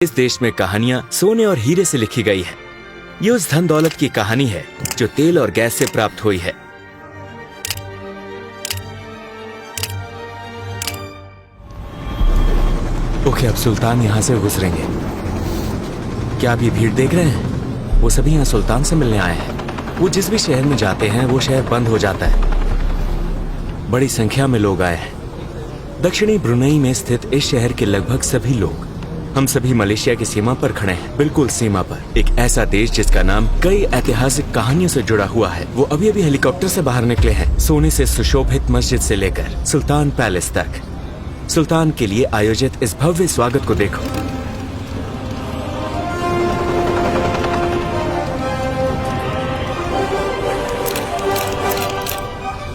इस देश में कहानियां सोने और हीरे से लिखी गई है। ये उस धन दौलत की कहानी है जो तेल और गैस से प्राप्त हुई है। ओके, अब सुल्तान यहाँ से गुजरेंगे। क्या आप ये भीड़ देख रहे हैं? वो सभी यहाँ सुल्तान से मिलने आए हैं। वो जिस भी शहर में जाते हैं वो शहर बंद हो जाता है। बड़ी संख्या में लोग आए हैं। दक्षिणी ब्रुनेई में स्थित इस शहर के लगभग सभी लोग, हम सभी मलेशिया की सीमा पर खड़े हैं, बिल्कुल सीमा पर। एक ऐसा देश जिसका नाम कई ऐतिहासिक कहानियों से जुड़ा हुआ है। वो अभी अभी हेलीकॉप्टर से बाहर निकले हैं, सोने से सुशोभित मस्जिद से लेकर सुल्तान पैलेस तक। सुल्तान के लिए आयोजित इस भव्य स्वागत को देखो।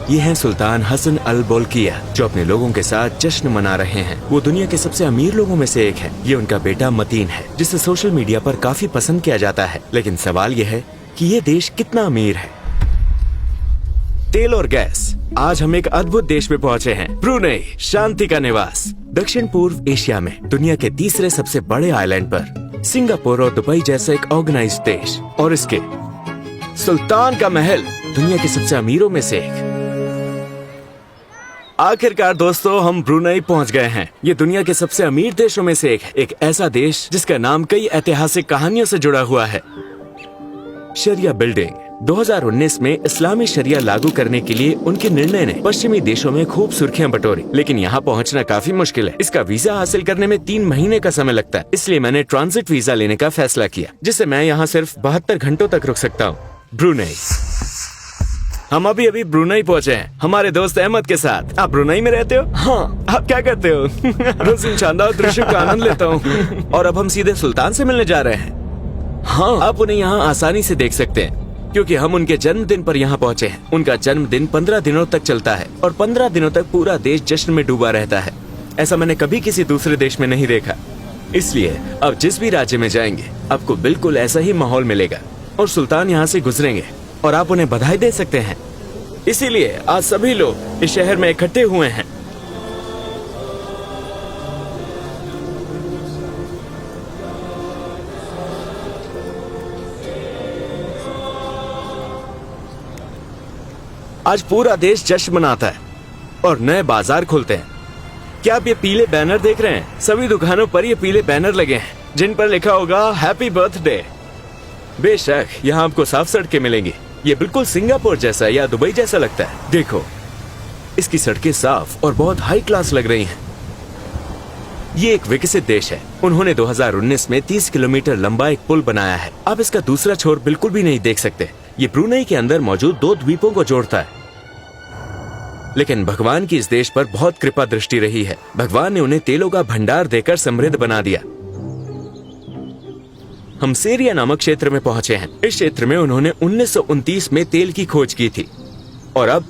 ये हैं सुल्तान हसन अल बोल्किया, जो अपने लोगों के साथ जश्न मना रहे हैं। वो दुनिया के सबसे अमीर लोगों में से एक है। ये उनका बेटा मतीन है, जिसे सोशल मीडिया पर काफी पसंद किया जाता है। लेकिन सवाल ये है कि ये देश कितना अमीर है। तेल और गैस। आज हम एक अद्भुत देश में पहुंचे हैं, ब्रुनेई, शांति का निवास। दक्षिण पूर्व एशिया में दुनिया के तीसरे सबसे बड़े आइलैंड पर सिंगापुर और दुबई जैसा एक ऑर्गेनाइज्ड देश, और इसके सुल्तान का महल दुनिया के सबसे अमीरों में से एक। आखिरकार दोस्तों, हम ब्रुनेई पहुंच गए हैं। ये दुनिया के सबसे अमीर देशों में से एक है। एक ऐसा देश जिसका नाम कई ऐतिहासिक कहानियों से जुड़ा हुआ है। शरिया बिल्डिंग। 2019 में इस्लामी शरिया लागू करने के लिए उनके निर्णय ने पश्चिमी देशों में खूब सुर्खियां बटोरी, लेकिन यहाँ पहुँचना काफी मुश्किल है। इसका वीजा हासिल करने में 3 महीने का समय लगता है। इसलिए मैंने ट्रांजिट वीजा लेने का फैसला किया, जिससे मैं यहाँ सिर्फ 72 घंटों तक रुक सकता हूँ। ब्रुनेई। हम अभी अभी ब्रुनेई पहुँचे हैं हमारे दोस्त अहमद के साथ। आप ब्रुनेई में रहते हो? हाँ। आप क्या करते हो? रोज इन शानदार दृश्यों का आनंद लेता हूँ। और अब हम सीधे सुल्तान से मिलने जा रहे हैं। हाँ, आप उन्हें यहाँ आसानी से देख सकते हैं, क्योंकि हम उनके जन्मदिन पर यहाँ पहुँचे हैं। उनका जन्मदिन 15 दिनों तक चलता है और 15 दिनों तक पूरा देश जश्न में डूबा रहता है। ऐसा मैंने कभी किसी दूसरे देश में नहीं देखा। इसलिए अब जिस भी राज्य में जाएंगे आपको बिल्कुल ऐसा ही माहौल मिलेगा। और सुल्तान यहाँ से गुजरेंगे और आप उन्हें बधाई दे सकते हैं। इसीलिए आज सभी लोग इस शहर में इकट्ठे हुए हैं। आज पूरा देश जश्न मनाता है और नए बाजार खुलते हैं। क्या आप ये पीले बैनर देख रहे हैं? सभी दुकानों पर ये पीले बैनर लगे हैं जिन पर लिखा होगा हैप्पी बर्थडे। बेशक यहाँ आपको साफ सड़कें मिलेंगी। ये बिल्कुल सिंगापुर जैसा या दुबई जैसा लगता है। देखो, इसकी सड़कें साफ और बहुत हाई क्लास लग रही हैं। ये एक विकसित देश है। उन्होंने 2019 में 30 किलोमीटर लंबा एक पुल बनाया है। आप इसका दूसरा छोर बिल्कुल भी नहीं देख सकते। ये ब्रुनेई के अंदर मौजूद 2 द्वीपों को जोड़ता है। लेकिन भगवान की इस देश पर बहुत कृपा दृष्टि रही है। भगवान ने उन्हें तेलों का भंडार देकर समृद्ध बना दिया। हम सेरिया नामक क्षेत्र में पहुंचे हैं। इस क्षेत्र में उन्होंने 1929 में तेल की खोज की थी। और अब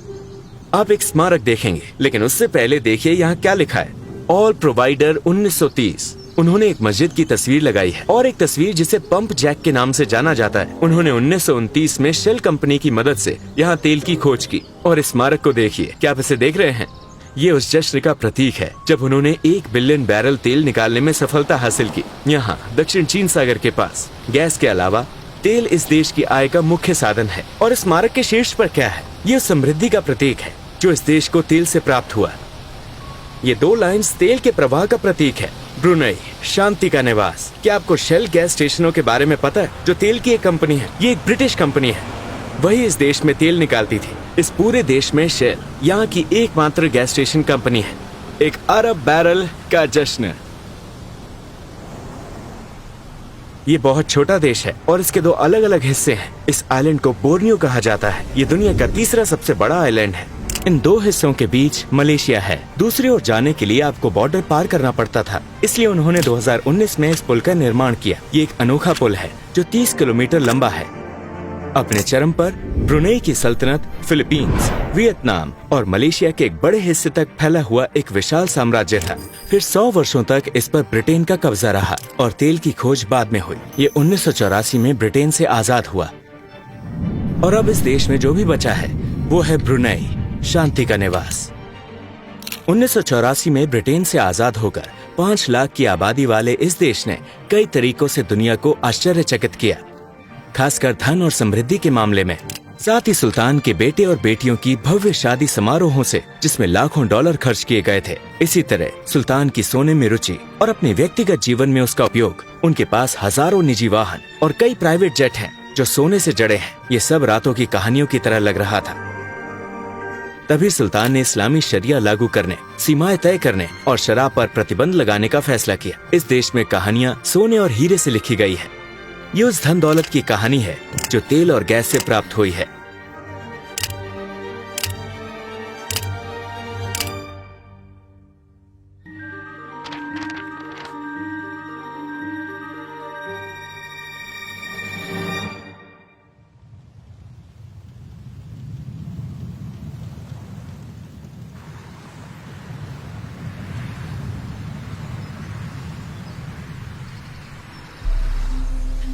आप एक स्मारक देखेंगे, लेकिन उससे पहले देखिए यहाँ क्या लिखा है। All provider 1930। उन्होंने एक मस्जिद की तस्वीर लगाई है और एक तस्वीर जिसे पंप जैक के नाम से जाना जाता है। उन्होंने 1929 में शेल कंपनी की मदद से यहाँ तेल की खोज की। और इस स्मारक को देखिए, क्या आप इसे देख रहे हैं? ये उस जश्न का प्रतीक है जब उन्होंने 1 बिलियन बैरल तेल निकालने में सफलता हासिल की। यहाँ दक्षिण चीन सागर के पास गैस के अलावा तेल इस देश की आय का मुख्य साधन है। और इस स्मारक के शीर्ष पर क्या है? ये समृद्धि का प्रतीक है जो इस देश को तेल से प्राप्त हुआ। ये 2 लाइन्स तेल के प्रवाह का प्रतीक है। ब्रुनेई, शांति का निवास। क्या आपको शेल गैस स्टेशनों के बारे में पता है? जो तेल की एक कंपनी है, ये एक ब्रिटिश कंपनी है। वही इस देश में तेल निकालती थी। इस पूरे देश में शेल यहाँ की एकमात्र गैस स्टेशन कंपनी है। एक अरब बैरल का जश्न। ये बहुत छोटा देश है और इसके 2 अलग अलग हिस्से हैं। इस आइलैंड को बोर्नियो कहा जाता है। ये दुनिया का तीसरा सबसे बड़ा आइलैंड है। इन 2 हिस्सों के बीच मलेशिया है। दूसरी ओर जाने के लिए आपको बॉर्डर पार करना पड़ता था। इसलिए उन्होंने 2019 में इस पुल का निर्माण किया। ये एक अनोखा पुल है जो 30 किलोमीटर लंबा है। अपने चरम पर ब्रुनेई की सल्तनत फिलीपींस, वियतनाम और मलेशिया के एक बड़े हिस्से तक फैला हुआ एक विशाल साम्राज्य था। फिर 100 वर्षों तक इस पर ब्रिटेन का कब्जा रहा और तेल की खोज बाद में हुई। ये 1984 में ब्रिटेन से आजाद हुआ। और अब इस देश में जो भी बचा है वो है ब्रुनेई, शांति का निवास। 1984 में ब्रिटेन से आजाद होकर 5 लाख की आबादी वाले इस देश ने कई तरीकों से दुनिया को आश्चर्यचकित किया, खासकर धन और समृद्धि के मामले में। साथ ही सुल्तान के बेटे और बेटियों की भव्य शादी समारोहों से, जिसमें लाखों डॉलर खर्च किए गए थे। इसी तरह सुल्तान की सोने में रुचि और अपने व्यक्तिगत जीवन में उसका उपयोग। उनके पास हजारों निजी वाहन और कई प्राइवेट जेट हैं जो सोने से जड़े हैं। ये सब रातों की कहानियों की तरह लग रहा था। तभी सुल्तान ने इस्लामी शरिया लागू करने, सीमाएं तय करने और शराब पर प्रतिबंध लगाने का फैसला किया। इस देश में कहानियां सोने और हीरे से लिखी गई है। ये उस धन दौलत की कहानी है जो तेल और गैस से प्राप्त हुई है।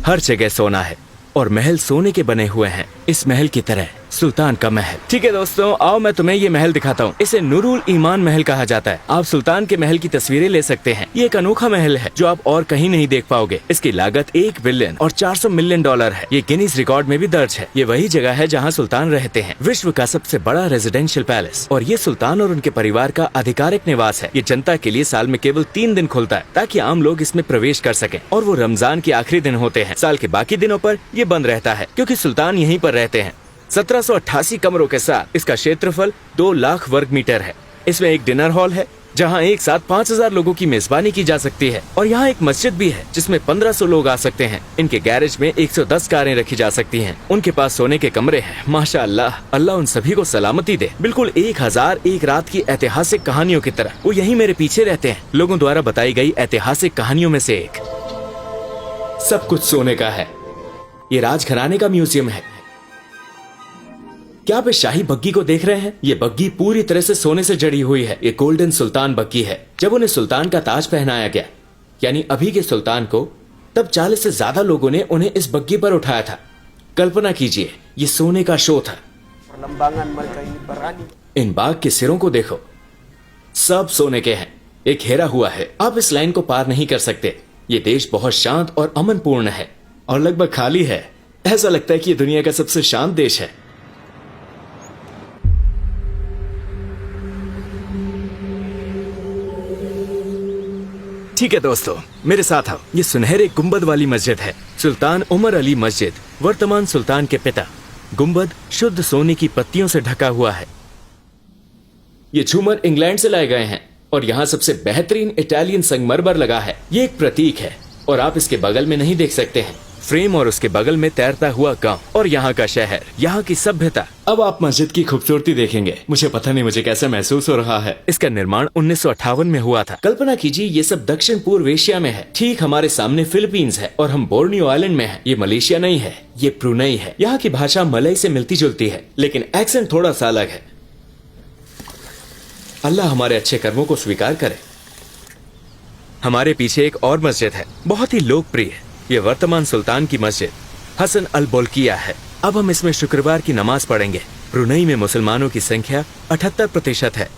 हर जगह सोना है और महल सोने के बने हुए हैं, इस महल की तरह सुल्तान का महल। ठीक है दोस्तों, आओ मैं तुम्हें ये महल दिखाता हूँ। इसे नूरुल ईमान महल कहा जाता है। आप सुल्तान के महल की तस्वीरें ले सकते हैं। ये एक अनोखा महल है जो आप और कहीं नहीं देख पाओगे। इसकी लागत 1 बिलियन और 400 मिलियन डॉलर है। ये गिनीज रिकॉर्ड में भी दर्ज है। ये वही जगह है जहाँ सुल्तान रहते हैं, विश्व का सबसे बड़ा रेजिडेंशियल पैलेस। और ये सुल्तान और उनके परिवार का आधिकारिक निवास है। ये जनता के लिए साल में केवल 3 दिन खुलता है ताकि आम लोग इसमें प्रवेश कर सकें। और वो रमजान के आखिरी दिन होते हैं। साल के बाकी दिनों पर ये बंद रहता है क्योंकि सुल्तान यहीं पर रहते हैं। 1788 कमरों के साथ इसका क्षेत्रफल 2 लाख वर्ग मीटर है। इसमें एक डिनर हॉल है जहां एक साथ 5000 लोगों की मेजबानी की जा सकती है। और यहाँ एक मस्जिद भी है जिसमें 1500 लोग आ सकते हैं। इनके गैरेज में 110 कारें रखी जा सकती हैं। उनके पास सोने के कमरे हैं। माशाअल्लाह, अल्लाह उन सभी को सलामती दे। बिल्कुल 1001 रात की ऐतिहासिक कहानियों की तरह वो यहीं मेरे पीछे रहते हैं। लोगों द्वारा बताई गई ऐतिहासिक कहानियों में से एक। सब कुछ सोने का है। ये राजघराने का म्यूजियम है। क्या आप इस शाही बग्गी को देख रहे हैं? ये बग्गी पूरी तरह से सोने से जड़ी हुई है। ये गोल्डन सुल्तान बग्गी है। जब उन्हें सुल्तान का ताज पहनाया गया, यानी अभी के सुल्तान को, तब 40 से ज्यादा लोगों ने उन्हें इस बग्गी पर उठाया था। कल्पना कीजिए, ये सोने का शो था। इन बाघ के सिरों को देखो, सब सोने के हैं। एक घेरा हुआ है, आप इस लाइन को पार नहीं कर सकते। ये देश बहुत शांत और अमन पूर्ण है और लगभग खाली है। ऐसा लगता है कि ये दुनिया का सबसे शांत देश है। ठीक है दोस्तों, मेरे साथ आओ। ये सुनहरे गुंबद वाली मस्जिद है, सुल्तान उमर अली मस्जिद, वर्तमान सुल्तान के पिता। गुंबद शुद्ध सोने की पत्तियों से ढका हुआ है। ये झूमर इंग्लैंड से लाए गए हैं और यहाँ सबसे बेहतरीन इटालियन संगमरमर लगा है। ये एक प्रतीक है और आप इसके बगल में नहीं देख सकते हैं फ्रेम और उसके बगल में तैरता हुआ गांव और यहाँ का शहर, यहाँ की सभ्यता। अब आप मस्जिद की खूबसूरती देखेंगे। मुझे पता नहीं मुझे कैसा महसूस हो रहा है। इसका निर्माण 1958 में हुआ था। कल्पना कीजिए, ये सब दक्षिण पूर्व एशिया में है। ठीक हमारे सामने फिलीपींस है और हम बोर्नियो आइलैंड में है। ये मलेशिया नहीं है, ये ब्रुनई है। यहाँ की भाषा मलई से मिलती जुलती है, लेकिन एक्सेंट थोड़ा सा अलग है। अल्लाह हमारे अच्छे कर्मों को स्वीकार करे। हमारे पीछे एक और मस्जिद है, बहुत ही लोकप्रिय। ये वर्तमान सुल्तान की मस्जिद हसन अल बोल्किया है। अब हम इसमें शुक्रवार की नमाज पढ़ेंगे। ब्रुनई में मुसलमानों की संख्या 78% है।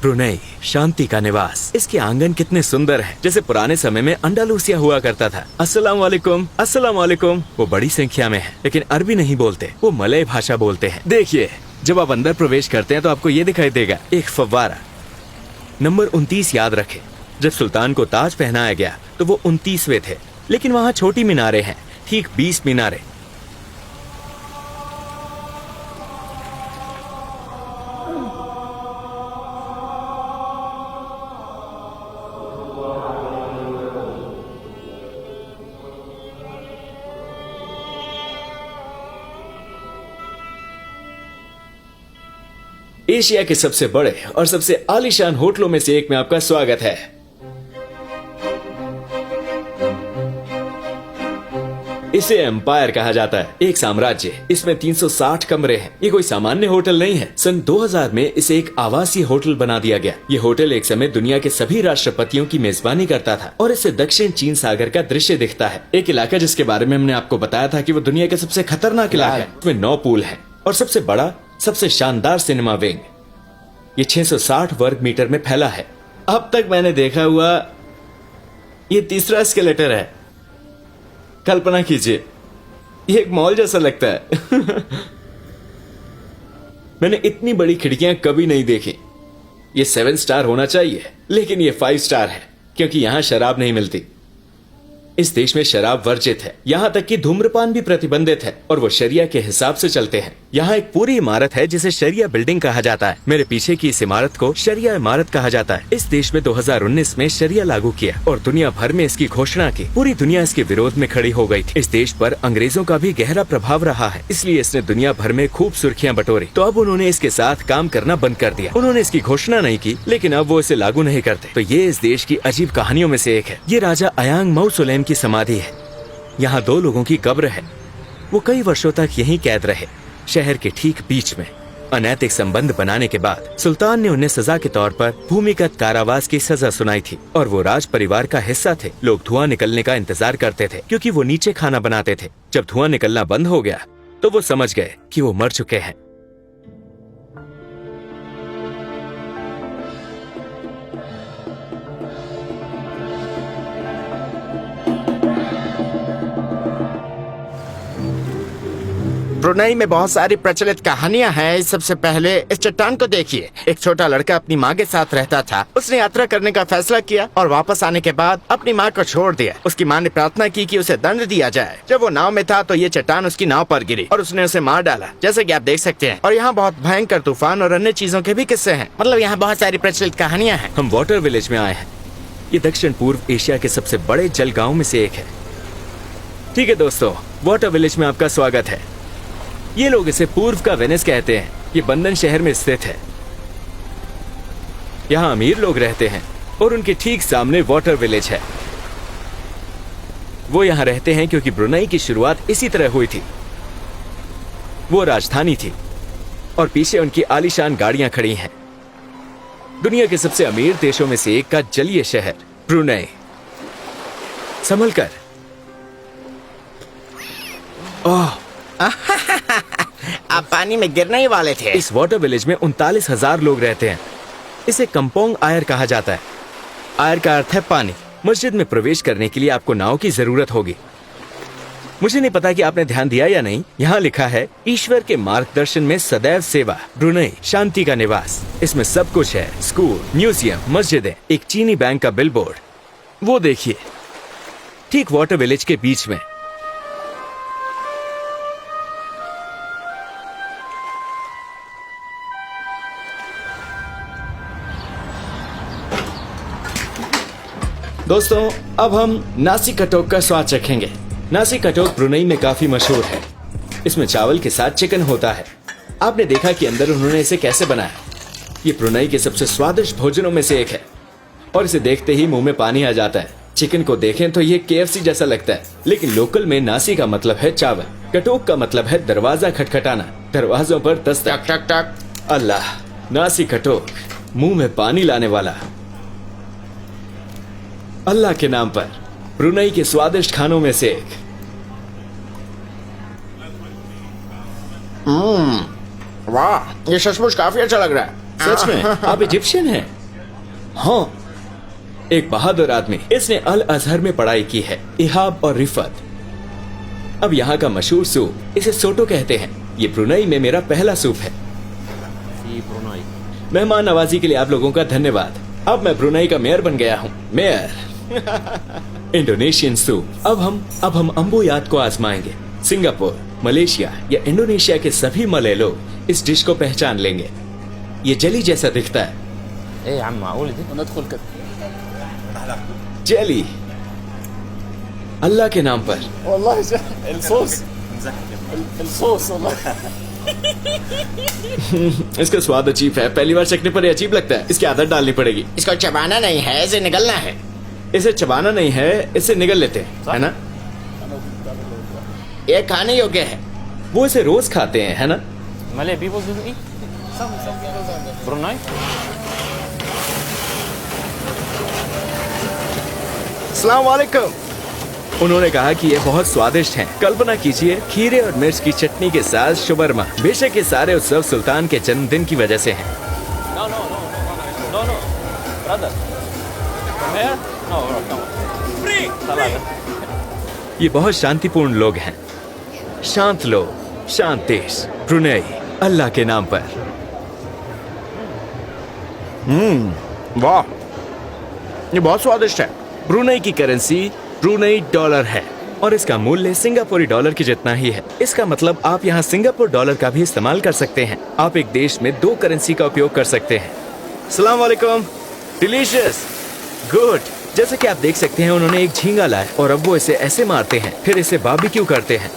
ब्रुनई शांति का निवास। इसके आंगन कितने सुंदर हैं, जैसे पुराने समय में अंडालूसिया हुआ करता था। अस्सलाम वालेकुम, अस्सलाम वालेकुम। वो बड़ी संख्या में है, लेकिन अरबी नहीं बोलते, वो मलय भाषा बोलते हैं। देखिए, जब आप अंदर प्रवेश करते हैं तो आपको ये दिखाई देगा, एक फव्वारा। नंबर 29 याद रखें। जब सुल्तान को ताज पहनाया गया तो वो 29वें थे, लेकिन वहां छोटी मीनारें हैं, ठीक 20 मीनारें। एशिया के सबसे बड़े और सबसे आलीशान होटलों में से एक में आपका स्वागत है। इसे एम्पायर कहा जाता है, एक साम्राज्य। इसमें 360 कमरे हैं। ये कोई सामान्य होटल नहीं है। सन 2000 में इसे एक आवासीय होटल बना दिया गया। ये होटल एक समय दुनिया के सभी राष्ट्रपतियों की मेजबानी करता था और इससे दक्षिण चीन सागर का दृश्य दिखता है। एक इलाका जिसके बारे में हमने आपको बताया था कि वो दुनिया का सबसे खतरनाक इलाका है। उसमें 9 पूल है और सबसे बड़ा, सबसे शानदार सिनेमा विंग। ये 660 वर्ग मीटर में फैला है। अब तक मैंने देखा हुआ ये तीसरा एस्केलेटर है। कल्पना कीजिए, ये एक मॉल जैसा लगता है। मैंने इतनी बड़ी खिड़कियां कभी नहीं देखी। ये 7 स्टार होना चाहिए, लेकिन ये 5 स्टार है, क्योंकि यहां शराब नहीं मिलती। इस देश में शराब वर्जित है, यहाँ तक कि धूम्रपान भी प्रतिबंधित है, और वो शरिया के हिसाब से चलते हैं। यहाँ एक पूरी इमारत है जिसे शरिया बिल्डिंग कहा जाता है। मेरे पीछे की इस इमारत को शरिया इमारत कहा जाता है। इस देश में 2019 में शरिया लागू किया और दुनिया भर में इसकी घोषणा की। पूरी दुनिया इसके विरोध में खड़ी हो गई थी। इस देश पर अंग्रेजों का भी गहरा प्रभाव रहा है, इसलिए इसने दुनिया भर में खूब सुर्खियां बटोरी। तो अब उन्होंने इसके साथ काम करना बंद कर दिया। उन्होंने इसकी घोषणा नहीं की, लेकिन अब वो इसे लागू नहीं करते। तो ये इस देश की अजीब कहानियों में से एक है। ये राजा अयांग मौसुलेम की समाधि है। यहाँ 2 लोगों की कब्र है। वो कई वर्षों तक यहीं कैद रहे, शहर के ठीक बीच में। अनैतिक संबंध बनाने के बाद सुल्तान ने उन्हें सजा के तौर पर भूमिगत कारावास की सजा सुनाई थी, और वो राज परिवार का हिस्सा थे। लोग धुआं निकलने का इंतजार करते थे, क्योंकि वो नीचे खाना बनाते थे। जब धुआं निकलना बंद हो गया तो वो समझ गए कि वो मर चुके हैं। ब्रुनेई में बहुत सारी प्रचलित कहानियां हैं। सबसे पहले इस चट्टान को देखिए। एक छोटा लड़का अपनी माँ के साथ रहता था। उसने यात्रा करने का फैसला किया और वापस आने के बाद अपनी माँ को छोड़ दिया। उसकी माँ ने प्रार्थना की कि उसे दंड दिया जाए। जब वो नाव में था तो ये चट्टान उसकी नाव पर गिरी और उसने उसे मार डाला, जैसे कि आप देख सकते हैं। और यहाँ बहुत भयंकर तूफान और अन्य चीजों के भी किस्से हैं। मतलब यहाँ बहुत सारी प्रचलित कहानियां हैं। हम वाटर विलेज में आए हैं। ये दक्षिण पूर्व एशिया के सबसे बड़े जल गाँव में से एक है। ठीक है दोस्तों, वाटर विलेज में आपका स्वागत है। ये लोग इसे पूर्व का वेनिस कहते हैं। ये बंदन शहर में स्थित है। यहाँ अमीर लोग रहते हैं और उनके ठीक सामने वाटर विलेज है। वो यहाँ रहते हैं क्योंकि ब्रुनेई की शुरुआत इसी तरह हुई थी। वो राजधानी थी और पीछे उनकी आलीशान गाड़ियां खड़ी हैं। दुनिया के सबसे अमीर देशों में से एक का जलीय शहर ब्रुनेई। संभल कर। ओह, आप पानी में गिरने ही वाले थे। इस वाटर विलेज में 39,000 लोग रहते हैं। इसे कंपोंग आयर कहा जाता है। आयर का अर्थ है पानी। मस्जिद में प्रवेश करने के लिए आपको नाव की जरूरत होगी। मुझे नहीं पता कि आपने ध्यान दिया या नहीं, यहाँ लिखा है ईश्वर के मार्गदर्शन में सदैव सेवा, ब्रुनेई शांति का निवास। इसमें सब कुछ है, स्कूल, म्यूजियम, मस्जिदें, एक चीनी बैंक का बिलबोर्ड। वो देखिए, ठीक वाटर विलेज के बीच में। दोस्तों, अब हम नासी कटोक का स्वाद चखेंगे। नासी कटोक ब्रुनेई में काफी मशहूर है। इसमें चावल के साथ चिकन होता है। आपने देखा कि अंदर उन्होंने इसे कैसे बनाया। ये ब्रुनेई के सबसे स्वादिष्ट भोजनों में से एक है और इसे देखते ही मुंह में पानी आ जाता है। चिकन को देखें तो ये KFC जैसा लगता है, लेकिन लोकल में नासी का मतलब है चावल। कटोक का मतलब है दरवाजा खटखटाना, दरवाजों पर दस्तक। टक टक टक। अल्लाह, नासी कटोक, मुंह में पानी लाने वाला। अल्लाह के नाम पर ब्रुनेई के स्वादिष्ट खानों में से एक। वाह, ये सचमुच काफी अच्छा लग रहा है। सच में आप इजिप्शियन हैं? हाँ, एक बहादुर आदमी। इसने अल अजहर में पढ़ाई की है, इहाब और रिफत। अब यहाँ का मशहूर सूप, इसे सोटो कहते हैं। ये ब्रुनेई में मेरा पहला सूप है। मेहमान नवाजी के लिए आप लोगों का धन्यवाद। अब मैं ब्रुनेई का मेयर बन गया हूँ। मेयर। Indonesian soup. अब हम अम्बुयात को आजमाएंगे। सिंगापुर, मलेशिया या इंडोनेशिया के सभी मलय लोग इस डिश को पहचान लेंगे। ये जेली जैसा दिखता है। जेली, अल्लाह के नाम पर। इसका स्वाद अजीब है। पहली बार चखने पर ये अजीब लगता है। इसकी आदत डालनी पड़ेगी। इसको चबाना नहीं है, इसे निगलना है। इसे चबाना नहीं है, इसे निगल लेते हैं, है ना? ये खाने योग्य है। वो इसे रोज खाते हैं, है ना? Malay people do eat. Brunei? अस्सलाम वालेकुम। उन्होंने कहा कि ये बहुत स्वादिष्ट हैं। कल्पना कीजिए, खीरे और मिर्च की चटनी के साथ शुबरमा। बेशक ये सारे उत्सव सुल्तान के जन्मदिन की वजह से हैं। No, brother. From here? No, come on. ये बहुत शांतिपूर्ण लोग हैं, शांत लोग, शांत देश ब्रुनेई, अल्लाह के नाम पर। वाह, ये बहुत स्वादिष्ट है। ब्रुनेई की करेंसी ब्रुनेई डॉलर है और इसका मूल्य सिंगापुरी डॉलर की जितना ही है। इसका मतलब आप यहाँ सिंगापुर डॉलर का भी इस्तेमाल कर सकते हैं। आप एक देश में 2 करेंसी का उपयोग कर सकते हैं। अस्सलाम वालेकुम। Delicious, good. जैसे कि आप देख सकते हैं उन्होंने एक झींगा लाया और अब वो इसे ऐसे मारते हैं, फिर इसे बारबेक्यू करते हैं।